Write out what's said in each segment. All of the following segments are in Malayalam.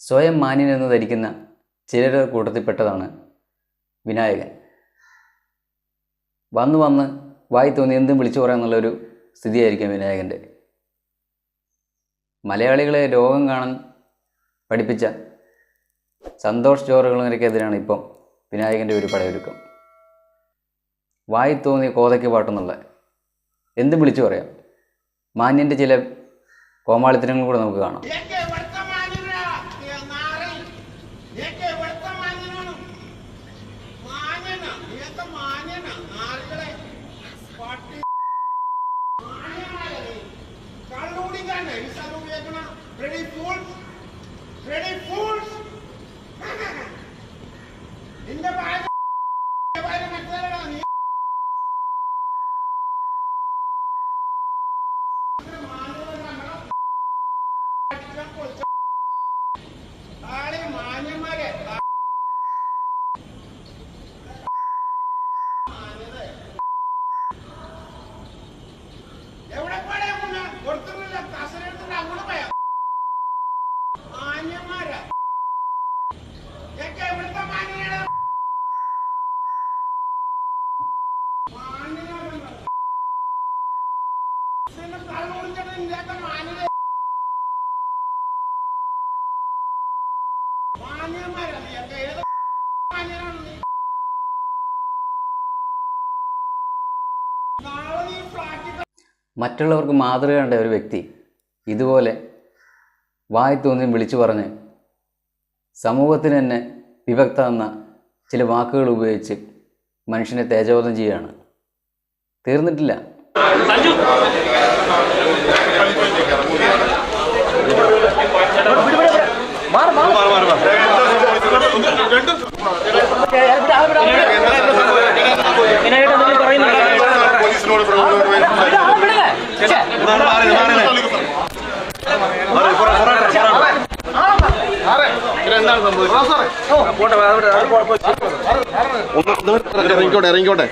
സ്വയം മാന്യനെന്ന് ധരിക്കുന്ന ചിലരുടെ കൂട്ടത്തിൽപ്പെട്ടതാണ് വിനായകൻ. വന്ന് വായി തോന്നി എന്തും വിളിച്ചു പറയാമെന്നുള്ളൊരു സ്ഥിതിയായിരിക്കും വിനായകൻ്റെ. മലയാളികളെ ലോകം കാണാൻ പഠിപ്പിച്ച സന്തോഷ് ജോർജുകളെതിരാണ് ഇപ്പം വിനായകൻ്റെ ഒരു പടയൊരുക്കം. വായി തോന്നിയ കോതയ്ക്ക് പാട്ടെന്നുള്ള എന്തും വിളിച്ചു പറയാം. മാന്യൻ്റെ ചില കോമാളിത്തരങ്ങൾ കൂടെ നമുക്ക് കാണാം. മറ്റുള്ളവർക്ക് മാതൃകയേണ്ട ഒരു വ്യക്തി ഇതുപോലെ വായി തോന്നിയും വിളിച്ചു പറഞ്ഞ് സമൂഹത്തിന് തന്നെ വിഭക്ത എന്ന ചില വാക്കുകൾ ഉപയോഗിച്ച് മനുഷ്യനെ തേജോവധം ചെയ്യുകയാണ്. തീർന്നിട്ടില്ല. ഇറങ്ങിക്കോട്ടെ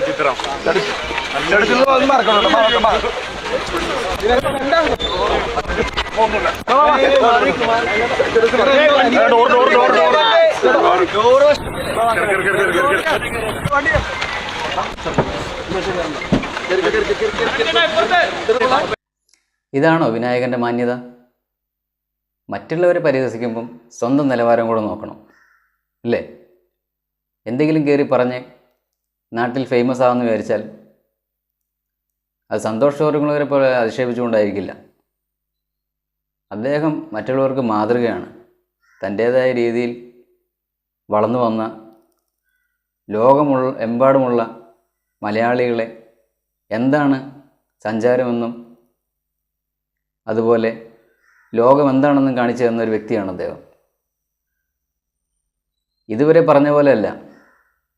ചിത്രം ഇതാണോ വിനായകൻ്റെ മാന്യത? മറ്റുള്ളവരെ പരിഹസിക്കുമ്പം സ്വന്തം നിലവാരം കൂടെ നോക്കണം അല്ലേ? എന്തെങ്കിലും കയറി പറഞ്ഞ് നാട്ടിൽ ഫേമസ് ആകുമെന്ന് വിചാരിച്ചാൽ അത് സന്തോഷ് ജോർജുകളെ പോലെ അധിക്ഷേപിച്ചുകൊണ്ടായിരിക്കില്ല. അദ്ദേഹം മറ്റുള്ളവർക്ക് മാതൃകയാണ്. തൻ്റേതായ രീതിയിൽ വളർന്നു വന്ന എമ്പാടുമുള്ള മലയാളികളെ എന്താണ് സഞ്ചാരമെന്നും അതുപോലെ ലോകം എന്താണെന്നും കാണിച്ചു തന്ന ഒരു വ്യക്തിയാണ് അദ്ദേഹം. ഇതുവരെ പറഞ്ഞ പോലെയല്ല,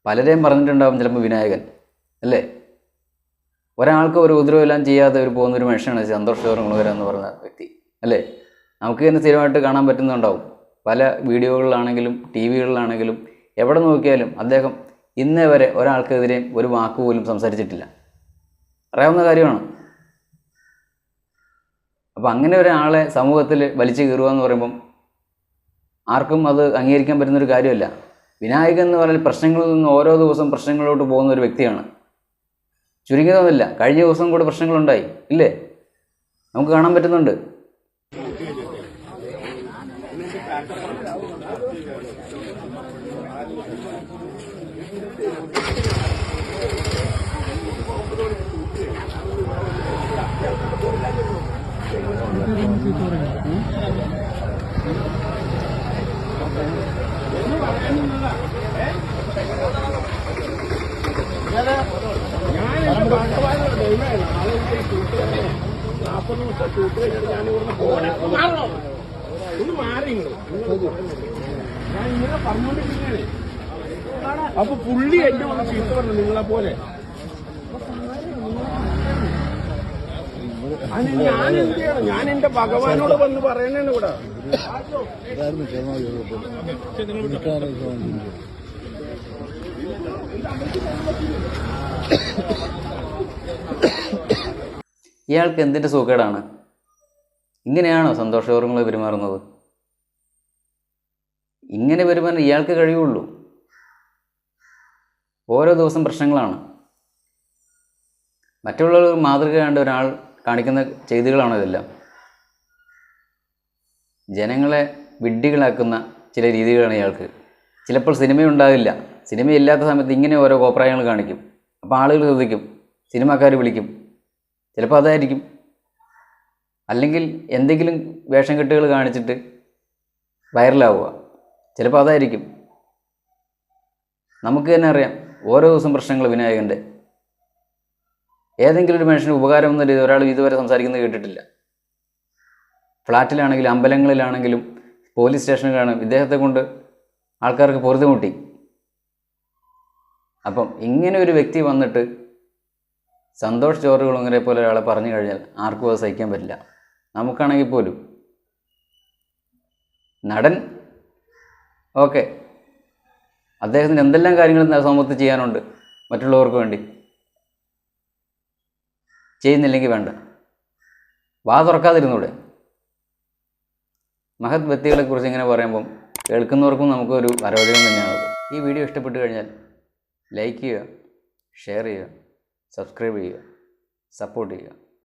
പലരെയും പറഞ്ഞിട്ടുണ്ടാവും ചിലപ്പോൾ വിനായകൻ അല്ലേ? ഒരാൾക്ക് ഒരു ഉപദ്രവമെല്ലാം ചെയ്യാതെ പോകുന്നൊരു മനുഷ്യനാണ് സന്തോഷ് ജോർജ് എന്ന് പറഞ്ഞ വ്യക്തി അല്ലേ? നമുക്ക് തന്നെ സ്ഥിരമായിട്ട് കാണാൻ പറ്റുന്നുണ്ടാവും. പല വീഡിയോകളിലാണെങ്കിലും ടി വികളിലാണെങ്കിലും എവിടെ നോക്കിയാലും അദ്ദേഹം ഇന്നേ വരെ ഒരാൾക്കെതിരെ ഒരു വാക്ക് പോലും സംസാരിച്ചിട്ടില്ല. അറിയാവുന്ന കാര്യമാണ്. അപ്പം അങ്ങനെ ഒരാളെ സമൂഹത്തിൽ വലിച്ചു കീറുക എന്ന് പറയുമ്പം ആർക്കും അത് അംഗീകരിക്കാൻ പറ്റുന്നൊരു കാര്യമല്ല. വിനായകൻ എന്ന് പറഞ്ഞാൽ പ്രശ്നങ്ങളിൽ നിന്ന് ഓരോ ദിവസം പ്രശ്നങ്ങളിലോട്ട് പോകുന്ന ഒരു വ്യക്തിയാണ്. ചുരുങ്ങിയതൊന്നുമില്ല, കഴിഞ്ഞ ദിവസം കൂടെ പ്രശ്നങ്ങളുണ്ടായി ഇല്ലേ? നമുക്ക് കാണാൻ പറ്റുന്നുണ്ട്. അപ്പൊ പുള്ളി എന്നെ വന്ന് ചീത്ത പറഞ്ഞു നിങ്ങളെ പോലെ. ഞാൻ എന്ത് ചെയ്യണം? ഞാൻ എന്റെ ഭഗവാനോട് വന്ന് പറയണേന്ന് ഇവിടെ. ഇയാൾക്ക് എന്തിൻ്റെ സുഖേടാണ്? ഇങ്ങനെയാണോ സന്തോഷപൂർവ്വങ്ങൾ പെരുമാറുന്നത്? ഇങ്ങനെ പെരുമാറാൻ ഇയാൾക്ക് കഴിയുള്ളൂ. ഓരോ ദിവസം പ്രശ്നങ്ങളാണ്. മറ്റുള്ളവർ മാതൃക കണ്ട ഒരാൾ കാണിക്കുന്ന ചെയ്തികളാണോ ഇതെല്ലാം? ജനങ്ങളെ വിഡ്ഢികളാക്കുന്ന ചില രീതികളാണ് ഇയാൾക്ക്. ചിലപ്പോൾ സിനിമയുണ്ടാകില്ല. സിനിമയില്ലാത്ത സമയത്ത് ഇങ്ങനെ ഓരോ കോപ്രായങ്ങൾ കാണിക്കും. അപ്പോൾ ആളുകൾ ശ്രദ്ധിക്കും, സിനിമാക്കാർ വിളിക്കും. ചിലപ്പോൾ അതായിരിക്കും. അല്ലെങ്കിൽ എന്തെങ്കിലും വേഷം കെട്ടുകൾ കാണിച്ചിട്ട് വൈറലാവുക, ചിലപ്പോൾ അതായിരിക്കും. നമുക്ക് തന്നെ അറിയാം, ഓരോ ദിവസം പ്രശ്നങ്ങൾ വിനായകൻ്റെ. ഏതെങ്കിലും ഒരു മനുഷ്യന് ഉപകാരം എന്ന രീതി ഒരാൾ ഇതുവരെ സംസാരിക്കുന്നത് കേട്ടിട്ടില്ല. ഫ്ലാറ്റിലാണെങ്കിലും അമ്പലങ്ങളിലാണെങ്കിലും പോലീസ് സ്റ്റേഷനിലാണ് ഇദ്ദേഹത്തെ കൊണ്ട് ആൾക്കാർക്ക് പൊറുതുമുട്ടി. അപ്പം ഇങ്ങനെ ഒരു വ്യക്തി വന്നിട്ട് സന്തോഷ് ജോർജ് കുളങ്ങരെ പോലെ ഒരാളെ പറഞ്ഞു കഴിഞ്ഞാൽ ആർക്കും അത് സഹിക്കാൻ പറ്റില്ല. നമുക്കാണെങ്കിൽ പോലും. നടൻ ഓക്കെ, അദ്ദേഹത്തിന് എന്തെല്ലാം കാര്യങ്ങൾ സമൂഹത്തിൽ ചെയ്യാനുണ്ട് മറ്റുള്ളവർക്ക് വേണ്ടി. ചെയ്യുന്നില്ലെങ്കിൽ വേണ്ട, വാ തുറക്കാതിരുന്നൂടെ? മഹത് വ്യക്തികളെക്കുറിച്ച് ഇങ്ങനെ പറയുമ്പം കേൾക്കുന്നവർക്കും നമുക്കൊരു അരോചകം തന്നെയാണത്. ഈ വീഡിയോ ഇഷ്ടപ്പെട്ട് കഴിഞ്ഞാൽ ലൈക്ക് ചെയ്യുക, ഷെയർ ചെയ്യുക, സബ്സ്ക്രൈബ് ചെയ്യുക, സപ്പോർട്ട് ചെയ്യുക.